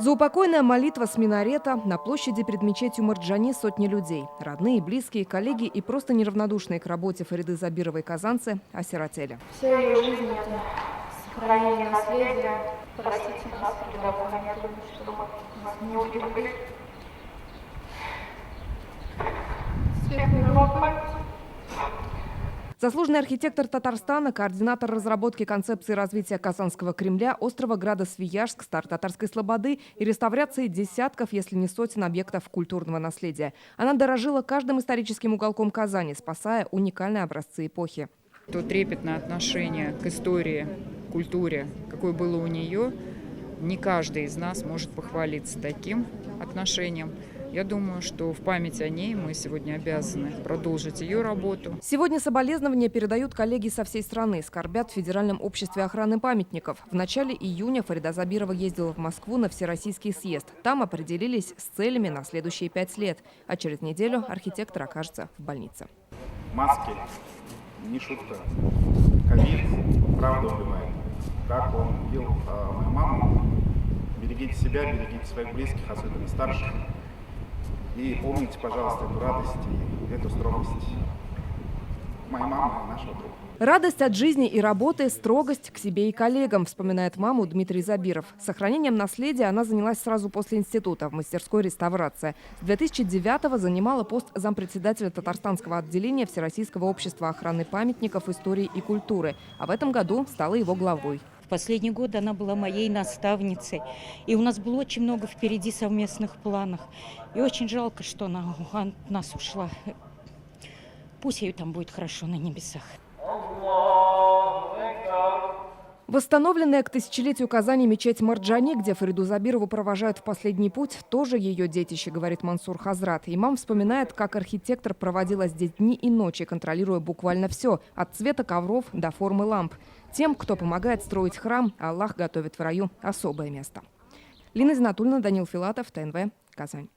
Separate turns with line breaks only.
Заупокойная молитва с минарета. На площади перед мечетью Марджани сотни людей. Родные, близкие, коллеги и просто неравнодушные к работе Фариды Забировой казанцы осиротели.
Вся ее жизнь – это сохранение наследия. Простите нас, передовой метод, что нас не убили. Светлый память.
Заслуженный архитектор Татарстана, координатор разработки концепции развития Казанского Кремля, острова Града-Свияжск, Стар-Татарской Слободы и реставрации десятков, если не сотен объектов культурного наследия. Она дорожила каждым историческим уголком Казани, спасая уникальные образцы эпохи.
То трепетное отношение к истории, культуре, какое было у нее, не каждый из нас может похвалиться таким отношением. Я думаю, что в память о ней мы сегодня обязаны продолжить ее работу.
Сегодня соболезнования передают коллеги со всей страны. Скорбят в Федеральном обществе охраны памятников. В начале июня Фарида Забирова ездила в Москву на Всероссийский съезд. Там определились с целями на следующие 5 лет. А через неделю архитектор окажется в больнице.
Маски не шутка. Ковид правда убивает. Как он убил мою маму. Берегите себя, берегите своих близких, особенно старших. И помните, пожалуйста, эту радость и эту строгость моей мамы и нашего друга.
Радость от жизни и работы, строгость к себе и коллегам, вспоминает маму Дмитрий Забиров. Сохранением наследия она занялась сразу после института в мастерской реставрации. С 2009-го занимала пост зампредседателя Татарстанского отделения Всероссийского общества охраны памятников, истории и культуры. А в этом году стала его главой.
В последние годы она была моей наставницей. И у нас было очень много впереди совместных планов. И очень жалко, что она от нас ушла. Пусть ей там будет хорошо на небесах.
Восстановленная к тысячелетию Казани мечеть Марджани, где Фариду Забирову провожают в последний путь, тоже ее детище, говорит Мансур Хазрат. Имам вспоминает, как архитектор проводила здесь дни и ночи, контролируя буквально все – от цвета ковров до формы ламп. Тем, кто помогает строить храм, Аллах готовит в раю особое место. Лина Зинатульна, Данил Филатов, ТНВ, Казань.